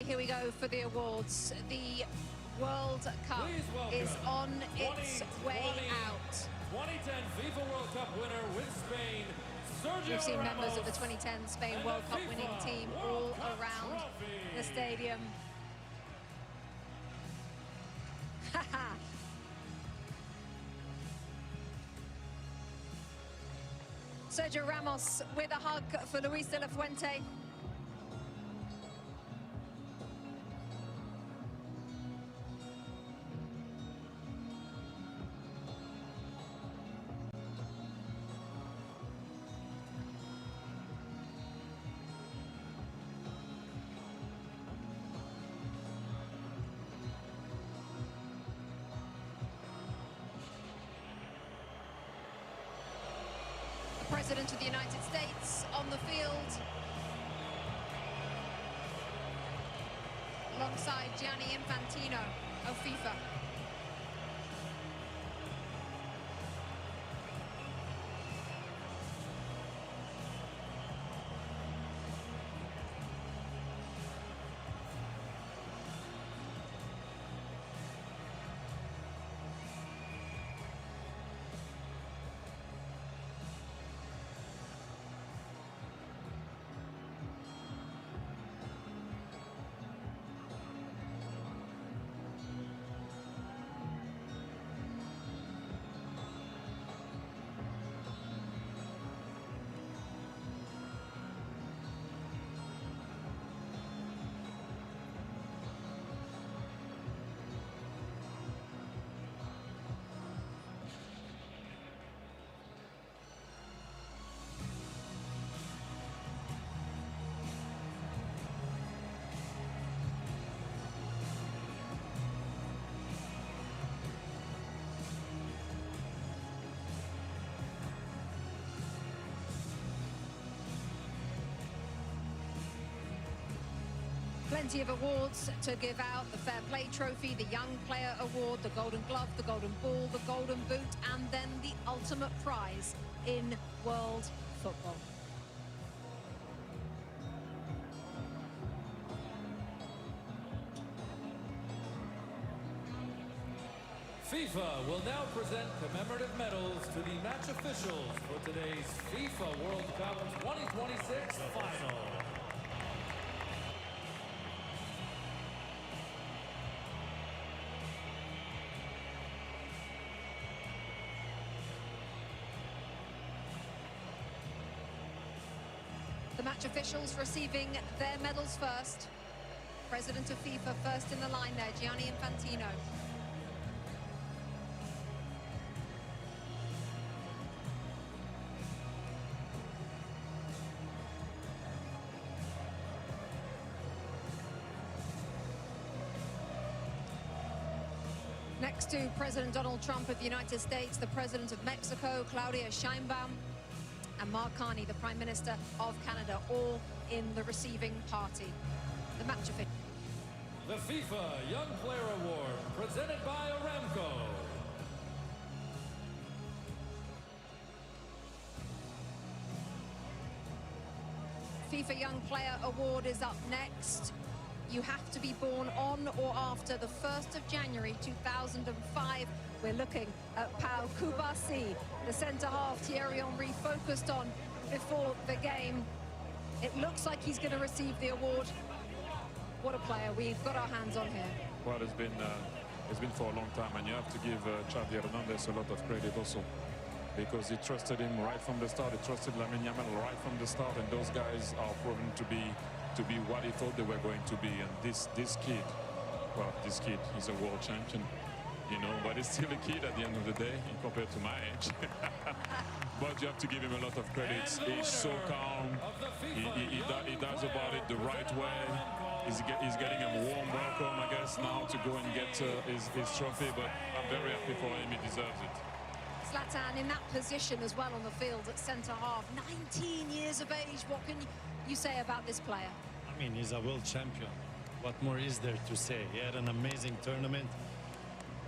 Here we go for the awards. The World Cup is on its way out. 2010 FIFA World Cup winner with Spain, Sergio We've seen members Ramos of the 2010 Spain and World the Cup FIFA winning team World all Cup around trophy. the stadium. Sergio Ramos with a hug for Luis de la Fuente. President of the United States on the field, alongside Gianni Infantino of FIFA. Plenty of awards to give out: the Fair Play Trophy, the Young Player Award, the Golden Glove, the Golden Ball, the Golden Boot, and then the ultimate prize in world football. FIFA will now present commemorative medals to the match officials for today's FIFA World Cup 2026 final. The match officials receiving their medals first. President of FIFA first in the line there, Gianni Infantino. Next to President Donald Trump of the United States, the President of Mexico, Claudia Sheinbaum, and Mark Carney, the Prime Minister of Canada, all in the receiving party. The match official. The FIFA Young Player Award, presented by Aramco. FIFA Young Player Award is up next. You have to be born on or after the 1st of January 2005. We're looking at Pau Kubasi, the centre-half Thierry Henry focused on before the game. It looks like he's going to receive the award. What a player we've got our hands on here. Well, it's been for a long time, and you have to give Xavi Hernandez a lot of credit also, because he trusted him right from the start. He trusted Lamine Yamal right from the start, and those guys are proven to be what he thought they were going to be. And this kid, well, this kid is a world champion, you know, but he's still a kid at the end of the day compared to my age. But you have to give him a lot of credit. He's so calm. He does about it the right way. He's getting a warm welcome, I guess, now to go and get his trophy. But I'm very happy for him. He deserves it. Zlatan in that position as well on the field at centre-half. 19 years of age. What can you say about this player? I mean, he's a world champion. What more is there to say? He had an amazing tournament.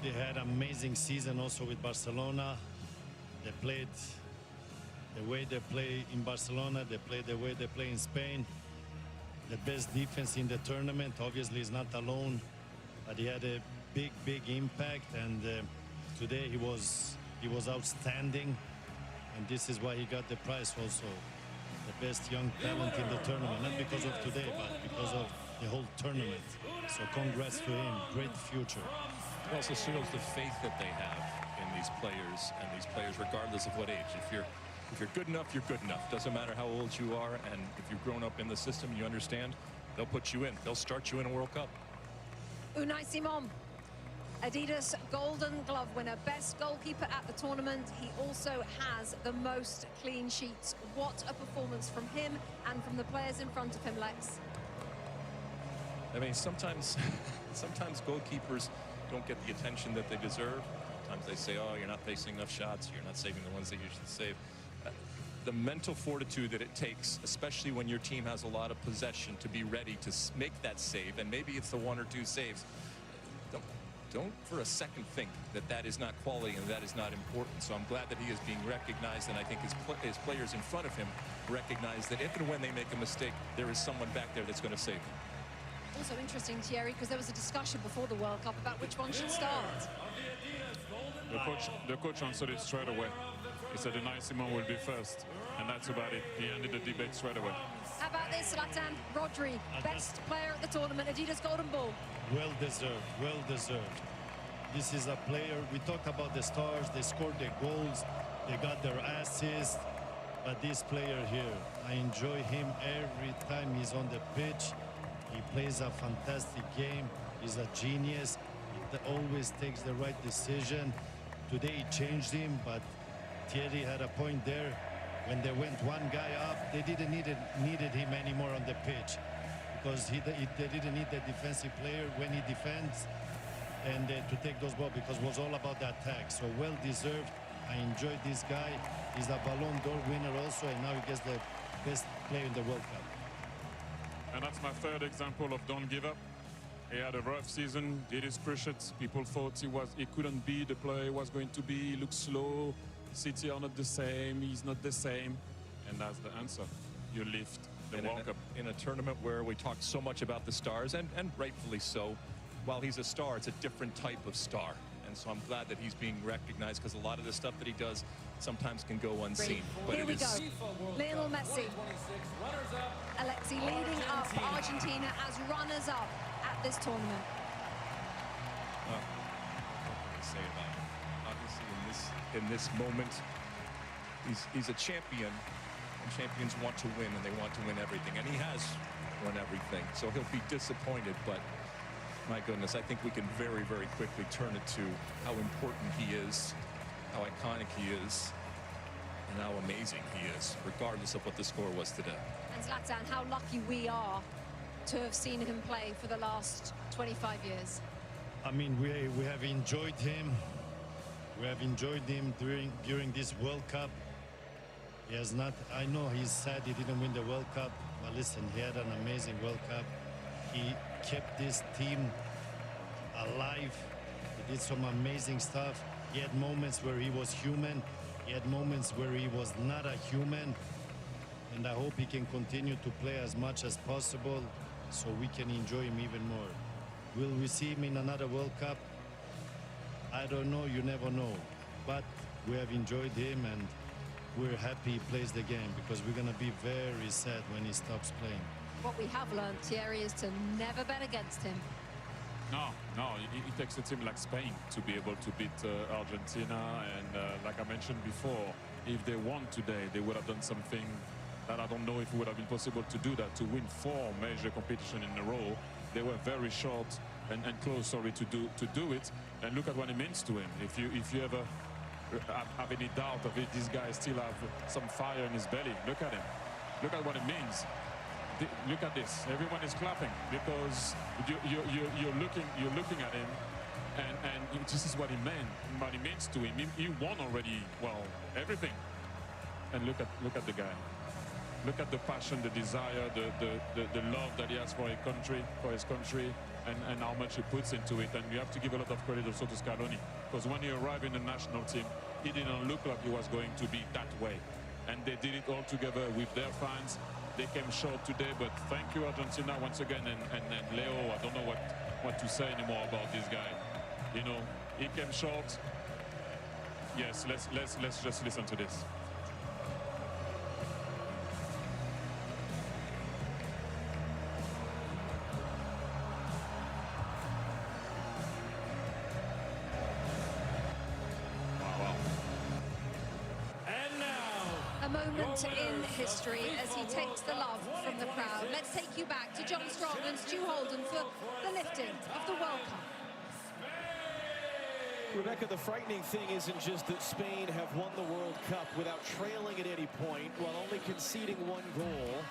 They had an amazing season also with Barcelona. They played the way they play in Barcelona. They play the way they play in Spain. the best defense in the tournament. Obviously, he's not alone, but he had a big impact. And today he was outstanding, and this is why he got the prize also, the best young talent in the tournament. Not because of today, but because of the whole tournament. So congrats to him. Great future. It also shows the faith that they have in these players, regardless of what age. If you're good enough, you're good enough. Doesn't matter how old you are, and if you've grown up in the system, you understand, they'll put you in. They'll start you in a World Cup. Unai Simon, Adidas Golden Glove winner, best goalkeeper at the tournament. He also has the most clean sheets. What a performance from him and from the players in front of him, Lex. I mean, sometimes goalkeepers don't get the attention that they deserve. Sometimes they say, oh, you're not facing enough shots, you're not saving the ones that you should save. The mental fortitude that it takes, especially when your team has a lot of possession, to be ready to make that save, and maybe it's the 1 or 2 saves. Don't for a second think that that is not quality and that is not important. So I'm glad that he is being recognized, and I think his players in front of him recognize that if and when they make a mistake, there is someone back there that's going to save them. Also interesting, Thierry, because there was a discussion before the World Cup about which one should start. The coach answered it straight away. He said Unai Simon will be first, and that's about it. He ended the debate straight away. How about this, Zlatan? Rodri, best player at the tournament, Adidas Golden Ball. Well deserved, well deserved. This is a player, we talked about the stars, they scored their goals, they got their assists, but this player here, I enjoy him every time he's on the pitch. He plays a fantastic game, he's a genius, he always takes the right decision. Today he changed him, but Thierry had a point there. When they went one guy up, they didn't needed him anymore on the pitch, because they didn't need the defensive player when he defends and to take those balls, because it was all about the attack. So well deserved. I enjoyed this guy. He's a Ballon d'Or winner also, and now he gets the best player in the World Cup. And that's my third example of don't give up. He had a rough season, did his cruciates. People thought he couldn't be the player he was going to be. He looked slow. City are not the same. He's not the same. And that's the answer. You lift the World Cup. In a tournament where we talk so much about the stars, and rightfully so, while he's a star, it's a different type of star. And so I'm glad that he's being recognized, because a lot of the stuff that he does sometimes can go unseen. Here we go. Lionel Messi. Alexi leading up Argentina as runners-up at this tournament. What can I say about him? Obviously, in this moment, he's a champion, and champions want to win, and they want to win everything, and he has won everything. So he'll be disappointed, but my goodness, I think we can very, very quickly turn it to how important he is, how iconic he is, and how amazing he is, regardless of what the score was today. And Zlatan, how lucky we are to have seen him play for the last 25 years. I mean, we have enjoyed him. We have enjoyed him during this World Cup. He has not, I know he's sad he didn't win the World Cup, but listen, he had an amazing World Cup. He kept this team alive. He did some amazing stuff. He had moments where he was human. He had moments where he was not a human. And I hope he can continue to play as much as possible so we can enjoy him even more. Will we see him in another World Cup? I don't know, you never know. But we have enjoyed him, and we're happy he plays the game, because we're going to be very sad when he stops playing. What we have learned, Thierry, is to never bet against him. No, it takes a team like Spain to be able to beat Argentina. And like I mentioned before, if they won today, they would have done something that I don't know if it would have been possible to do that, to win 4 major competitions in a row. They were very short and close, sorry, to do it. And look at what it means to him. If you ever have any doubt of it, this guy still have some fire in his belly. Look at him. Look at what it means. Look at this. Everyone is clapping, because you're looking at him, and this is what he meant. What he means to him. He won already. Well, everything. And look at the guy. Look at the passion, the desire, the love that he has for his country, and how much he puts into it. And you have to give a lot of credit also to Scaloni, because when he arrived in the national team, he didn't look like he was going to be that way. And they did it all together with their fans, they came short today, but thank you, Argentina, once again. And Leo, I don't know what to say anymore about this guy. You know, he came short. Yes, let's just listen to this. A moment in history as he takes the love from the crowd. Let's take you back to John Strong and Stu Holden for the lifting of the World Cup. Rebecca, the frightening thing isn't just that Spain have won the World Cup without trailing at any point, while only conceding 1 goal,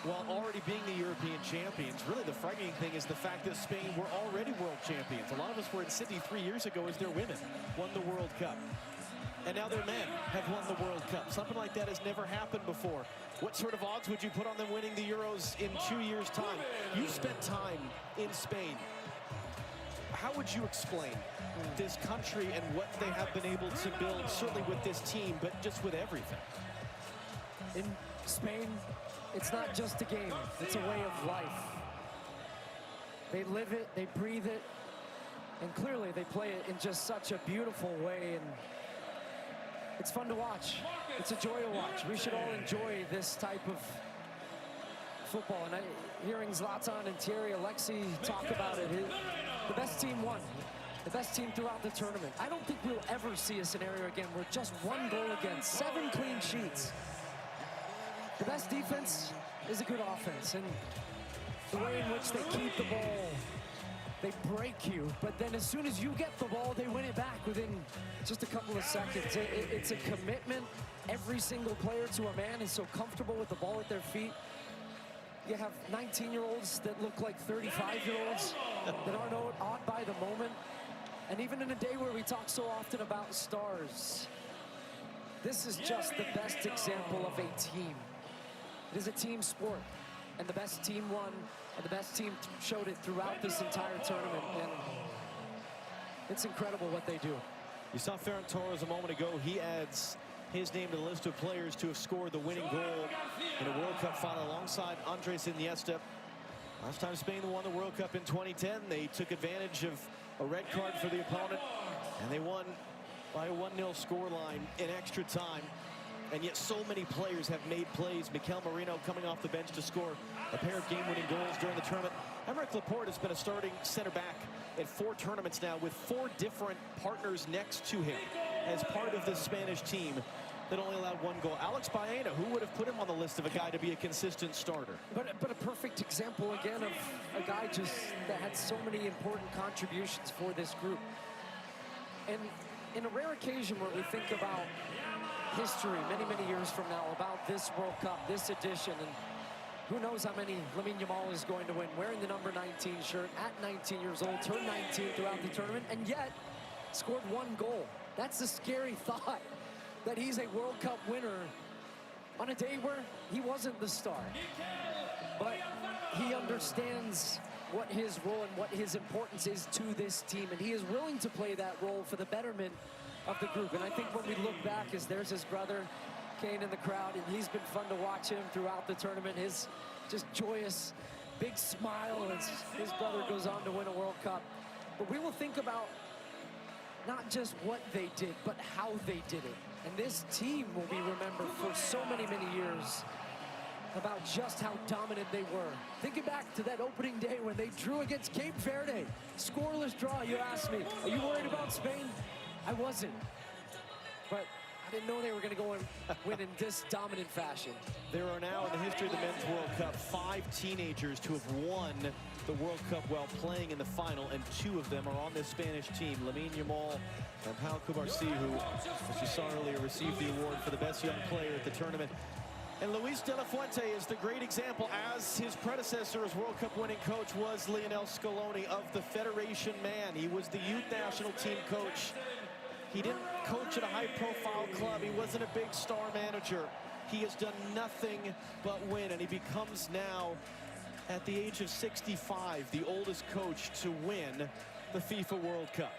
while already being the European champions. Really, the frightening thing is the fact that Spain were already world champions. A lot of us were in Sydney 3 years ago as their women won the World Cup. And now their men have won the World Cup. Something like that has never happened before. What sort of odds would you put on them winning the Euros in 2 years' time? You spent time in Spain. How would you explain this country and what they have been able to build, certainly with this team, but just with everything? In Spain, it's not just a game, it's a way of life. They live it, they breathe it, and clearly they play it in just such a beautiful way, and it's fun to watch. It's a joy to watch. We should all enjoy this type of football. And hearing Zlatan and Thierry Alexis talk about it, the best team won. The best team throughout the tournament. I don't think we'll ever see a scenario again where just 1 goal against, 7 clean sheets. The best defense is a good offense. And the way in which they keep the ball, they break you, but then as soon as you get the ball, they win it back within just a couple of seconds. It's a commitment. Every single player to a man is so comfortable with the ball at their feet. You have 19-year-olds that look like 35-year-olds that aren't awed by the moment. And even in a day where we talk so often about stars, this is just the best example of a team. It is a team sport, and the best team won, and the best team showed it throughout this entire tournament, and it's incredible what they do. You saw Ferran Torres a moment ago. He adds his name to the list of players to have scored the winning goal in a World Cup final alongside Andres Iniesta. Last time Spain won the World Cup in 2010, they took advantage of a red card for the opponent, and they won by a 1-0 scoreline in extra time. And yet so many players have made plays. Mikel Merino coming off the bench to score a pair of game-winning goals during the tournament. Aymeric Laporte has been a starting center back at 4 tournaments now with 4 different partners next to him as part of this Spanish team that only allowed 1 goal. Alex Baena, who would have put him on the list of a guy to be a consistent starter? But a perfect example, again, of a guy just that had so many important contributions for this group. And in a rare occasion where we think about history many, many years from now, about this World Cup, this edition, and who knows how many Lamine Yamal is going to win, wearing the number 19 shirt at 19 years old, turned 19 throughout the tournament, and yet scored 1 goal. That's the scary thought, that he's a World Cup winner on a day where he wasn't the star. But he understands what his role and what his importance is to this team, and he is willing to play that role for the betterment of the group. And I think when we look back, as there's his brother Kane in the crowd, and he's been fun to watch him throughout the tournament, his just joyous big smile as his brother goes on to win a World Cup. But we will think about not just what they did, but how they did it. And this team will be remembered for so many, many years about just how dominant they were. Thinking back to that opening day when they drew against Cape Verde, scoreless draw. You asked me, are you worried about Spain? I wasn't, but I didn't know they were going to go and win in this dominant fashion. There are now, in the history of the Men's World Cup, 5 teenagers to have won the World Cup while playing in the final, and 2 of them are on this Spanish team. Lamine Yamal and Pau Cubarsí, who, as you saw earlier, received the award for the best young player at the tournament. And Luis de la Fuente is the great example, as his predecessor as World Cup winning coach was Lionel Scaloni, of the Federation man. He was the youth national team coach. He didn't coach at a high-profile club. He wasn't a big star manager. He has done nothing but win, and he becomes now, at the age of 65, the oldest coach to win the FIFA World Cup.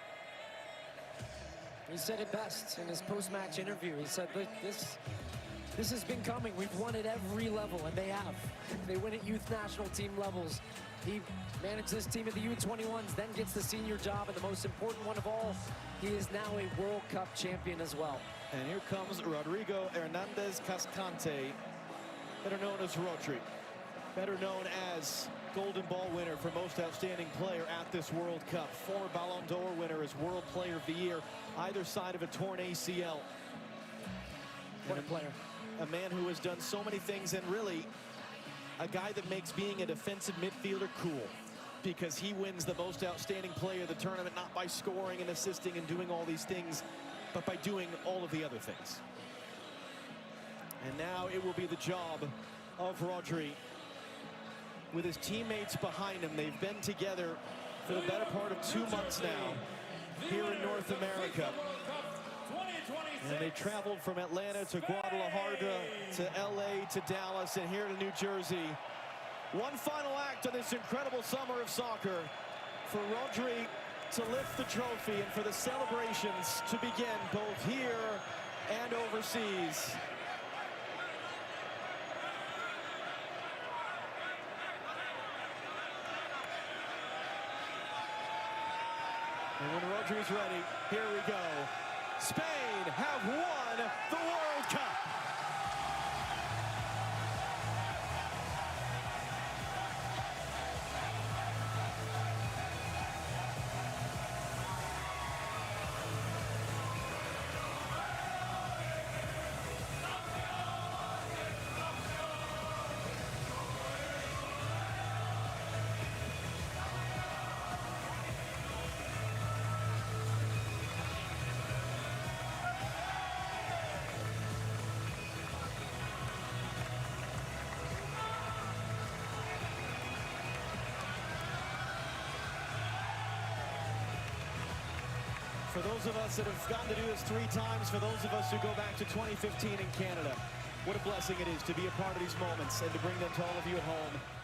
He said it best in his post-match interview. He said, this This has been coming. We've won at every level, and they have. They win at youth national team levels. He managed this team at the U21s, then gets the senior job, and the most important one of all, he is now a World Cup champion as well. And here comes Rodrigo Hernandez Cascante, better known as Rodri, better known as Golden Ball winner for most outstanding player at this World Cup, former Ballon d'Or winner as World Player of the Year, either side of a torn ACL. What a player. A man who has done so many things, and really a guy that makes being a defensive midfielder cool, because he wins the most outstanding player of the tournament, not by scoring and assisting and doing all these things, but by doing all of the other things. And now it will be the job of Rodri with his teammates behind him. They've been together for the better part of 2 months now here in North America. And they traveled from Atlanta to Guadalajara to LA to Dallas and here to New Jersey. One final act on this incredible summer of soccer for Rodri to lift the trophy and for the celebrations to begin both here and overseas. And when Rodri's ready, here we go. Spain have won the World Cup. For those of us that have gotten to do this 3 times, for those of us who go back to 2015 in Canada, what a blessing it is to be a part of these moments and to bring them to all of you at home.